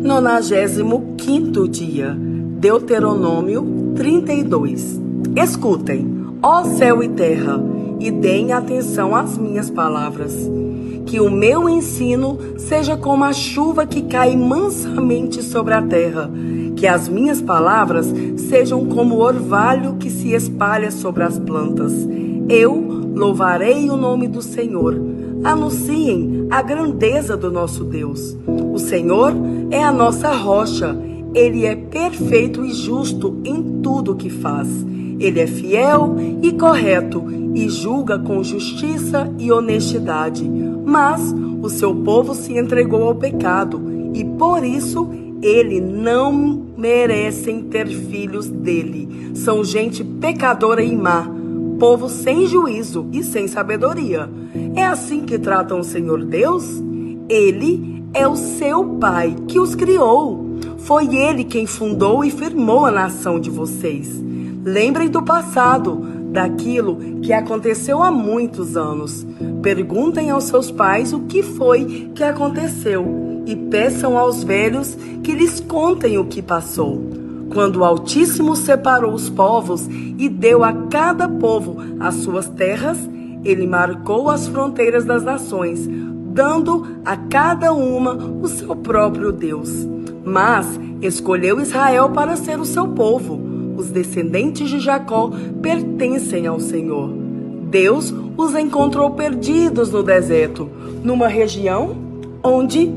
95º dia, Deuteronômio 32. Escutem, ó céu e terra, e deem atenção às minhas palavras. Que o meu ensino seja como a chuva que cai mansamente sobre a terra. Que as minhas palavras sejam como o orvalho que se espalha sobre as plantas. Eu louvarei o nome do Senhor. Anunciem a grandeza do nosso Deus. O Senhor é a nossa rocha. Ele é perfeito e justo em tudo o que faz. Ele é fiel e correto e julga com justiça e honestidade. Mas o seu povo se entregou ao pecado e por isso ele não merecem ter filhos dele. São gente pecadora e má, povo sem juízo e sem sabedoria. É assim que tratam o Senhor Deus? Ele é o seu Pai que os criou. Foi Ele quem fundou e firmou a nação de vocês. Lembrem do passado, daquilo que aconteceu há muitos anos. Perguntem aos seus pais o que foi que aconteceu e peçam aos velhos que lhes contem o que passou. Quando o Altíssimo separou os povos e deu a cada povo as suas terras, Ele marcou as fronteiras das nações, dando a cada uma o seu próprio Deus. Mas escolheu Israel para ser o seu povo. Os descendentes de Jacó pertencem ao Senhor. Deus os encontrou perdidos no deserto, numa região onde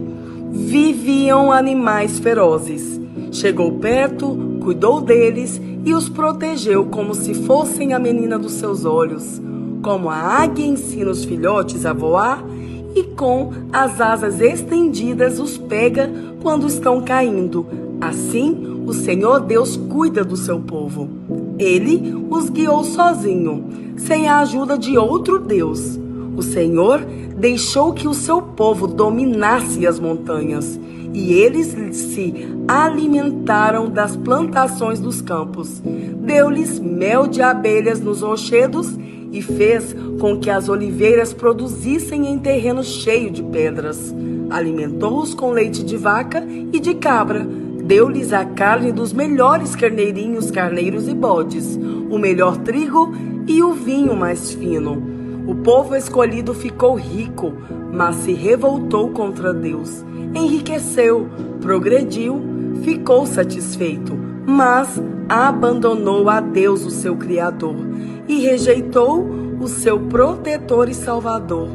viviam animais ferozes. Chegou perto, cuidou deles e os protegeu como se fossem a menina dos seus olhos. Como a águia ensina os filhotes a voar e com as asas estendidas os pega quando estão caindo. Assim, o Senhor Deus cuida do seu povo. Ele os guiou sozinho, sem a ajuda de outro Deus. O Senhor deixou que o seu povo dominasse as montanhas, e eles se alimentaram das plantações dos campos. Deu-lhes mel de abelhas nos rochedos e fez com que as oliveiras produzissem em terreno cheio de pedras. Alimentou-os com leite de vaca e de cabra. Deu-lhes a carne dos melhores carneirinhos, carneiros e bodes, o melhor trigo e o vinho mais fino. O povo escolhido ficou rico, mas se revoltou contra Deus. Enriqueceu, progrediu, ficou satisfeito, mas abandonou a Deus, o seu Criador, e rejeitou o seu protetor e Salvador.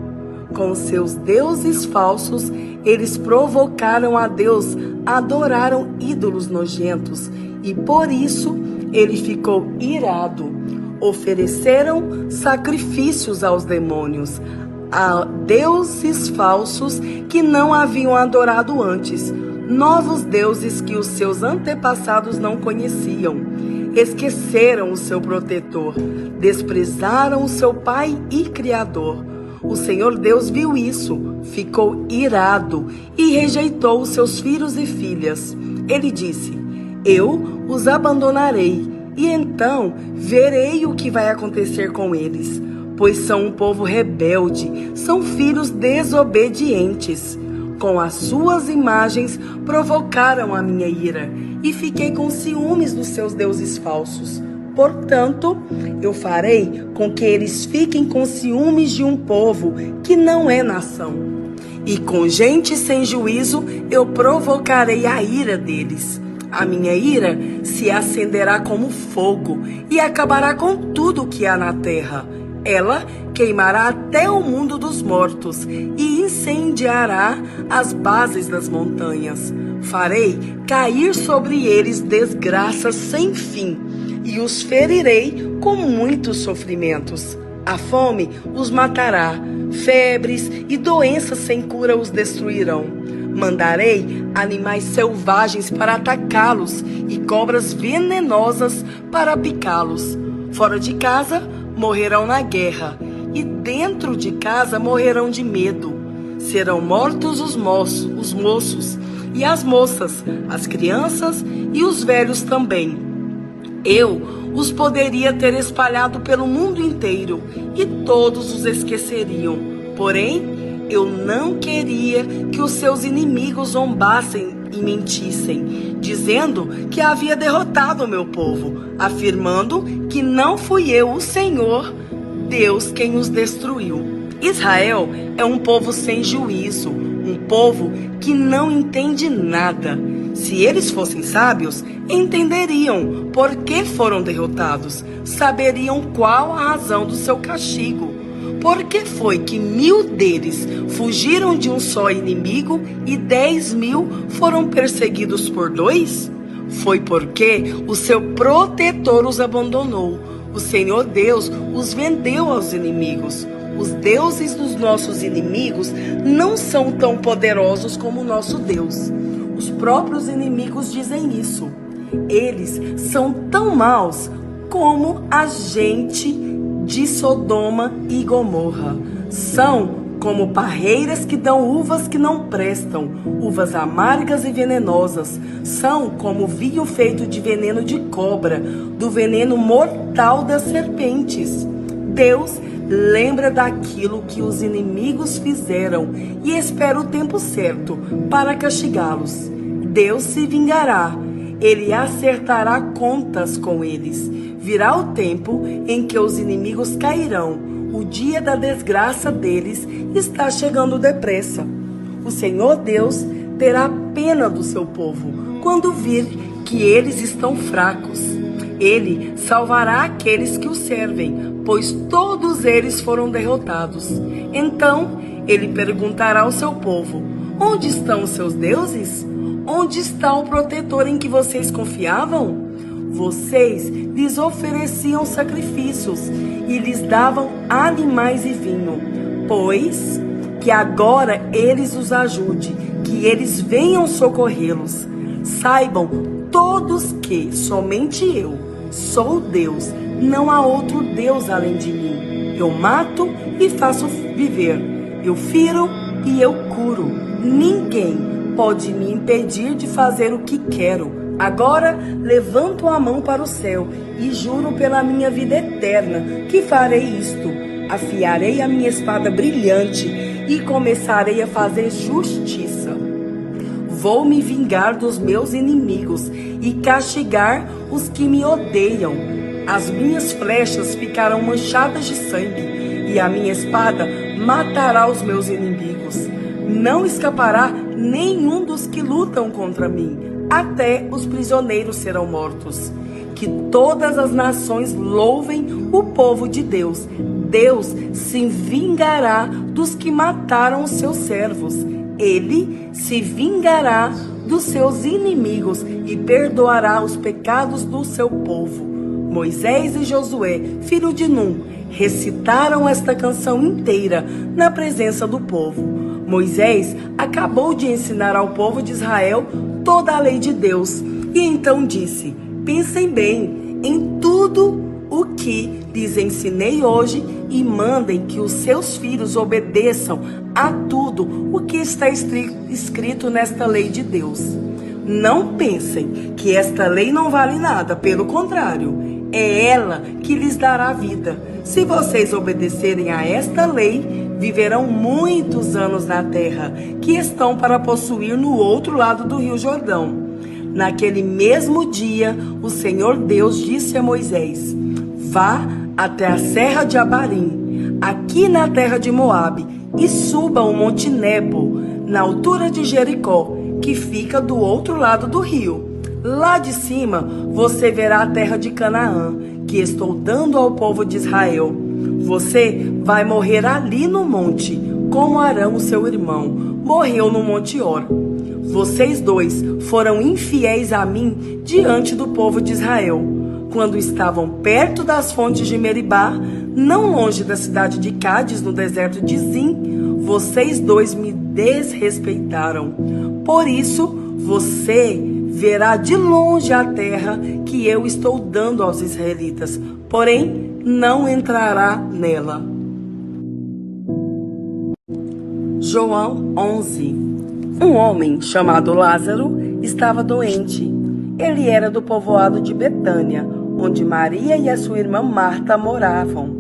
Com seus deuses falsos, eles provocaram a Deus, adoraram ídolos nojentos, e por isso ele ficou irado. Ofereceram sacrifícios aos demônios, a deuses falsos que não haviam adorado antes, novos deuses que os seus antepassados não conheciam. Esqueceram o seu protetor, desprezaram o seu Pai e Criador. O Senhor Deus viu isso, ficou irado e rejeitou os seus filhos e filhas. Ele disse: eu os abandonarei e então verei o que vai acontecer com eles, pois são um povo rebelde, são filhos desobedientes. Com as suas imagens provocaram a minha ira e fiquei com ciúmes dos seus deuses falsos. Portanto, eu farei com que eles fiquem com ciúmes de um povo que não é nação. E com gente sem juízo eu provocarei a ira deles. A minha ira se acenderá como fogo e acabará com tudo o que há na terra. Ela queimará até o mundo dos mortos e incendiará as bases das montanhas. Farei cair sobre eles desgraças sem fim e os ferirei com muitos sofrimentos. A fome os matará, febres e doenças sem cura os destruirão. Mandarei animais selvagens para atacá-los e cobras venenosas para picá-los. Fora de casa morrerão na guerra e dentro de casa morrerão de medo. Serão mortos os moços e as moças, as crianças e os velhos também. Eu os poderia ter espalhado pelo mundo inteiro e todos os esqueceriam. Porém, eu não queria que os seus inimigos zombassem e mentissem, dizendo que havia derrotado o meu povo, afirmando que não fui eu, o Senhor, Deus, quem os destruiu. Israel é um povo sem juízo, um povo que não entende nada. Se eles fossem sábios, entenderiam por que foram derrotados, saberiam qual a razão do seu castigo. Por que foi que 1000 deles fugiram de um só inimigo e 10.000 foram perseguidos por 2? Foi porque o seu protetor os abandonou. O Senhor Deus os vendeu aos inimigos. Os deuses dos nossos inimigos não são tão poderosos como o nosso Deus. Os próprios inimigos dizem isso. Eles são tão maus como a gente de Sodoma e Gomorra. São como parreiras que dão uvas que não prestam, uvas amargas e venenosas. São como vinho feito de veneno de cobra, do veneno mortal das serpentes. Deus lembra daquilo que os inimigos fizeram e espera o tempo certo para castigá-los. Deus se vingará. Ele acertará contas com eles. Virá o tempo em que os inimigos cairão. O dia da desgraça deles está chegando depressa. O Senhor Deus terá pena do seu povo quando vir que eles estão fracos. Ele salvará aqueles que o servem, pois todos eles foram derrotados. Então ele perguntará ao seu povo: onde estão os seus deuses? Onde está o protetor em que vocês confiavam? Vocês lhes ofereciam sacrifícios e lhes davam animais e vinho. Pois que agora eles os ajude, que eles venham socorrê-los. Saibam todos que somente eu sou Deus, não há outro Deus além de mim. Eu mato e faço viver, eu firo e eu curo. Ninguém pode me impedir de fazer o que quero. Agora levanto a mão para o céu e juro pela minha vida eterna que farei isto. Afiarei a minha espada brilhante e começarei a fazer justiça. Vou me vingar dos meus inimigos e castigar os que me odeiam. As minhas flechas ficarão manchadas de sangue e a minha espada matará os meus inimigos. Não escapará nenhum dos que lutam contra mim. Até os prisioneiros serão mortos. Que todas as nações louvem o povo de Deus. Deus se vingará dos que mataram os seus servos. Ele se vingará dos seus inimigos e perdoará os pecados do seu povo. Moisés e Josué, filho de Num, recitaram esta canção inteira na presença do povo. Moisés acabou de ensinar ao povo de Israel toda a lei de Deus e então disse: pensem bem em tudo o que lhes ensinei hoje e mandem que os seus filhos obedeçam a tudo o que está escrito nesta lei de Deus. Não pensem que esta lei não vale nada, pelo contrário, é ela que lhes dará vida. Se vocês obedecerem a esta lei, viverão muitos anos na terra que estão para possuir no outro lado do rio Jordão. Naquele mesmo dia, o Senhor Deus disse a Moisés: vá até a serra de Abarim, aqui na terra de Moabe, e suba o monte Nebo, na altura de Jericó, que fica do outro lado do rio. Lá de cima, você verá a terra de Canaã, que estou dando ao povo de Israel. Você vai morrer ali no monte, como Arão, o seu irmão, morreu no monte Or. Vocês dois foram infiéis a mim diante do povo de Israel, quando estavam perto das fontes de Meribá, não longe da cidade de Cádiz, no deserto de Zim. Vocês dois me desrespeitaram. Por isso, você verá de longe a terra que eu estou dando aos israelitas, porém não entrará nela. João 11. Um homem chamado Lázaro estava doente. Ele era do povoado de Betânia, onde Maria e a sua irmã Marta moravam.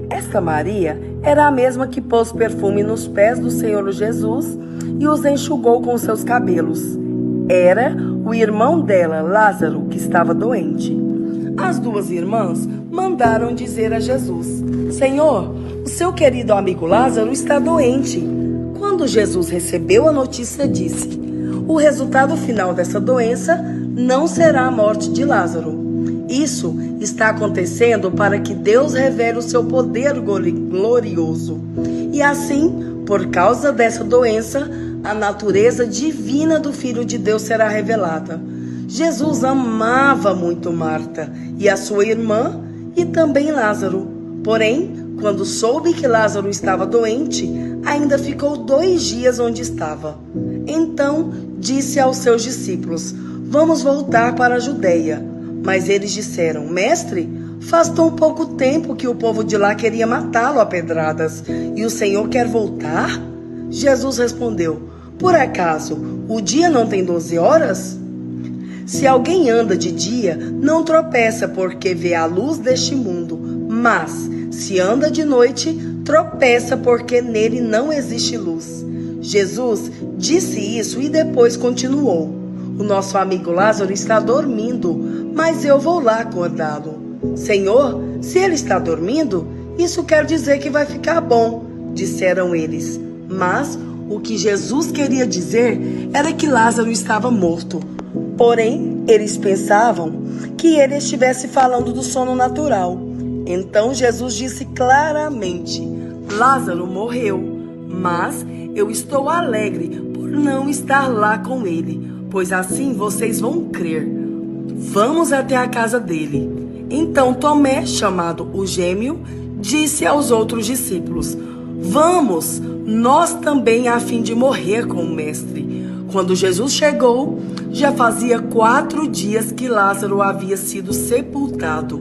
Esta Maria era a mesma que pôs perfume nos pés do Senhor Jesus e os enxugou com seus cabelos. Era o irmão dela, Lázaro, que estava doente. As duas irmãs mandaram dizer a Jesus: Senhor, o seu querido amigo Lázaro está doente. Quando Jesus recebeu a notícia, disse: o resultado final dessa doença não será a morte de Lázaro. Isso está acontecendo para que Deus revele o seu poder glorioso. E assim, por causa dessa doença, a natureza divina do Filho de Deus será revelada. Jesus amava muito Marta e a sua irmã e também Lázaro. Porém, quando soube que Lázaro estava doente, ainda ficou 2 dias onde estava. Então disse aos seus discípulos: vamos voltar para a Judeia. Mas eles disseram: Mestre, faz tão pouco tempo que o povo de lá queria matá-lo a pedradas, e o Senhor quer voltar? Jesus respondeu: por acaso o dia não tem 12 horas? Se alguém anda de dia, não tropeça porque vê a luz deste mundo, mas se anda de noite, tropeça porque nele não existe luz. Jesus disse isso e depois continuou: o nosso amigo Lázaro está dormindo, mas eu vou lá acordá-lo. Senhor, se ele está dormindo, isso quer dizer que vai ficar bom, disseram eles. Mas o que Jesus queria dizer era que Lázaro estava morto. Porém, eles pensavam que ele estivesse falando do sono natural. Então Jesus disse claramente: Lázaro morreu, mas eu estou alegre por não estar lá com ele, pois assim vocês vão crer. Vamos até a casa dele. Então Tomé, chamado o Gêmeo, disse aos outros discípulos: vamos, nós também, a fim de morrer com o mestre. Quando Jesus chegou, já fazia 4 dias que Lázaro havia sido sepultado.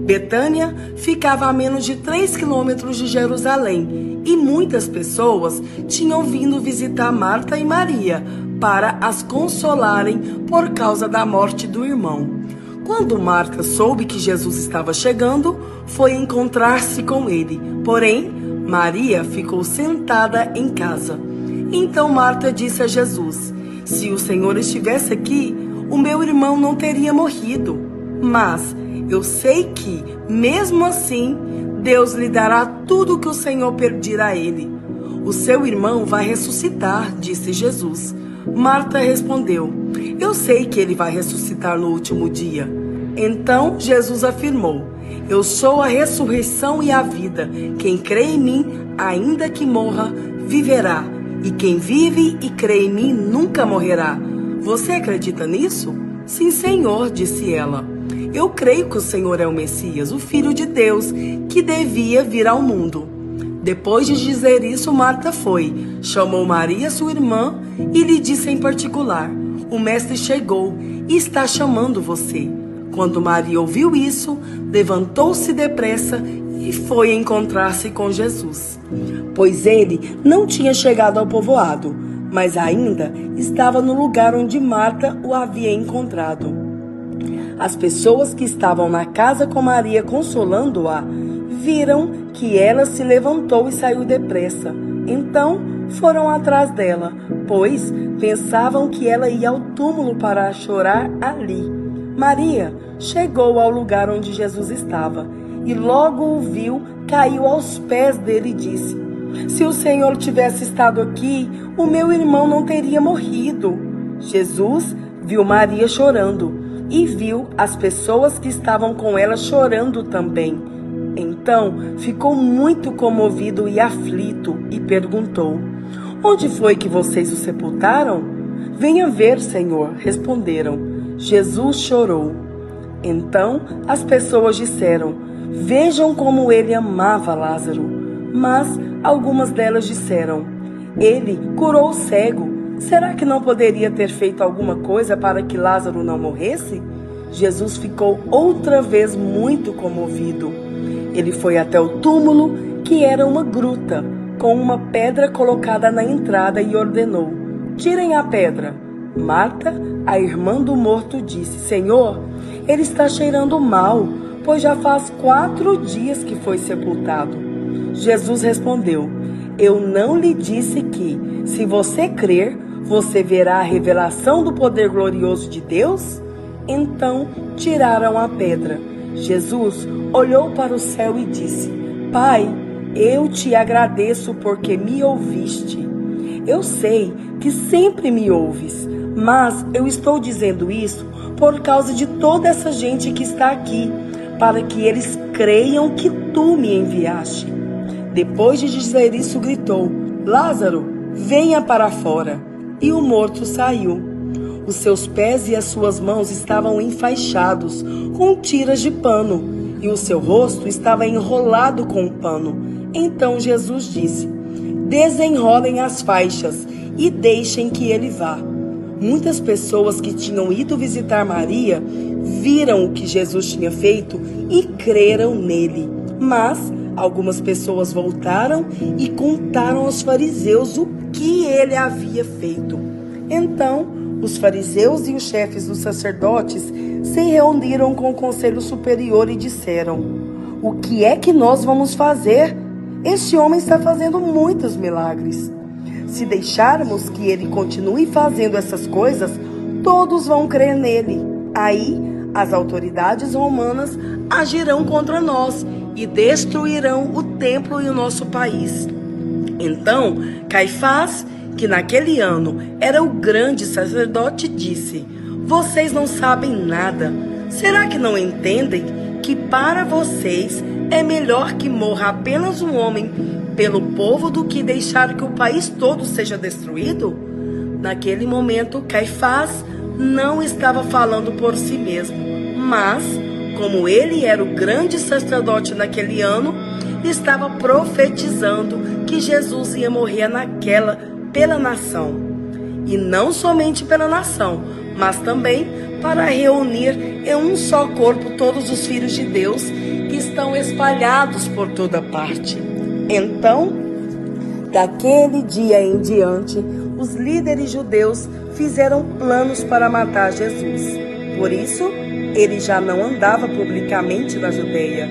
Betânia ficava a menos de 3 quilômetros de Jerusalém, e muitas pessoas tinham vindo visitar Marta e Maria para as consolarem por causa da morte do irmão. Quando Marta soube que Jesus estava chegando, foi encontrar-se com ele. Porém, Maria ficou sentada em casa. Então Marta disse a Jesus: se o Senhor estivesse aqui, o meu irmão não teria morrido. Mas eu sei que, mesmo assim, Deus lhe dará tudo o que o Senhor pedir a ele. O seu irmão vai ressuscitar, disse Jesus. Marta respondeu: eu sei que ele vai ressuscitar no último dia. Então Jesus afirmou: eu sou a ressurreição e a vida. Quem crê em mim, ainda que morra, viverá. E quem vive e crê em mim nunca morrerá. Você acredita nisso? Sim, Senhor, disse ela. Eu creio que o Senhor é o Messias, o Filho de Deus, que devia vir ao mundo. Depois de dizer isso, Marta foi, chamou Maria, sua irmã, e lhe disse em particular: o mestre chegou e está chamando você. Quando Maria ouviu isso, levantou-se depressa e foi encontrar-se com Jesus. Pois ele não tinha chegado ao povoado, mas ainda estava no lugar onde Marta o havia encontrado. As pessoas que estavam na casa com Maria consolando-a, viram que ela se levantou e saiu depressa. Então foram atrás dela, pois pensavam que ela ia ao túmulo para chorar ali. Maria chegou ao lugar onde Jesus estava e logo o viu, caiu aos pés dele e disse: se o Senhor tivesse estado aqui, o meu irmão não teria morrido. Jesus viu Maria chorando e viu as pessoas que estavam com ela chorando também. Então ficou muito comovido e aflito e perguntou: onde foi que vocês o sepultaram? Venha ver, Senhor, responderam. Jesus chorou. Então as pessoas disseram: vejam como ele amava Lázaro. Mas algumas delas disseram: ele curou o cego. Será que não poderia ter feito alguma coisa para que Lázaro não morresse? Jesus ficou outra vez muito comovido. Ele foi até o túmulo, que era uma gruta, com uma pedra colocada na entrada, e ordenou: tirem a pedra. Marta, a irmã do morto, disse: Senhor, ele está cheirando mal, pois já faz 4 dias que foi sepultado. Jesus respondeu: eu não lhe disse que, se você crer, você verá a revelação do poder glorioso de Deus? Então tiraram a pedra. Jesus olhou para o céu e disse: Pai, eu te agradeço porque me ouviste. Eu sei que sempre me ouves, mas eu estou dizendo isso por causa de toda essa gente que está aqui, para que eles creiam que tu me enviaste. Depois de dizer isso, gritou: Lázaro, venha para fora. E o morto saiu. Os seus pés e as suas mãos estavam enfaixados com tiras de pano, e o seu rosto estava enrolado com um pano. Então Jesus disse: Desenrolem as faixas e deixem que ele vá. Muitas pessoas que tinham ido visitar Maria viram o que Jesus tinha feito e creram nele. Mas algumas pessoas voltaram e contaram aos fariseus o que ele havia feito. Então, os fariseus e os chefes dos sacerdotes se reuniram com o conselho superior e disseram: O que é que nós vamos fazer? Este homem está fazendo muitos milagres. Se deixarmos que ele continue fazendo essas coisas, todos vão crer nele. Aí, as autoridades romanas agirão contra nós e destruirão o templo e o nosso país. Então, Caifás, que naquele ano era o grande sacerdote, disse: Vocês não sabem nada. Será que não entendem que para vocês é melhor que morra apenas um homem pelo povo do que deixar que o país todo seja destruído? Naquele momento, Caifás não estava falando por si mesmo, mas, como ele era o grande sacerdote naquele ano, estava profetizando que Jesus ia morrer pela nação. E não somente pela nação, mas também para reunir em um só corpo todos os filhos de Deus que estão espalhados por toda parte. Então, daquele dia em diante, os líderes judeus fizeram planos para matar Jesus. Por isso, ele já não andava publicamente na Judeia,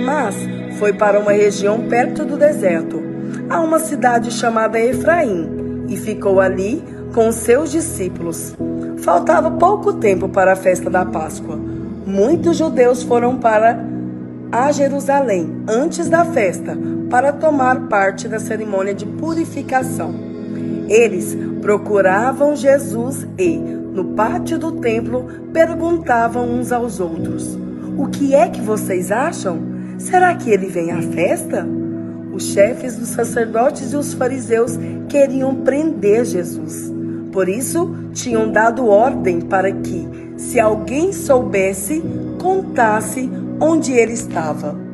mas foi para uma região perto do deserto, a uma cidade chamada Efraim, e ficou ali com seus discípulos. Faltava pouco tempo para a festa da Páscoa. Muitos judeus foram a Jerusalém antes da festa para tomar parte da cerimônia de purificação. Eles procuravam Jesus e, no pátio do templo, perguntavam uns aos outros: O que é que vocês acham? Será que ele vem à festa? Os chefes dos sacerdotes e os fariseus queriam prender Jesus. Por isso, tinham dado ordem para que, se alguém soubesse, contasse onde ele estava.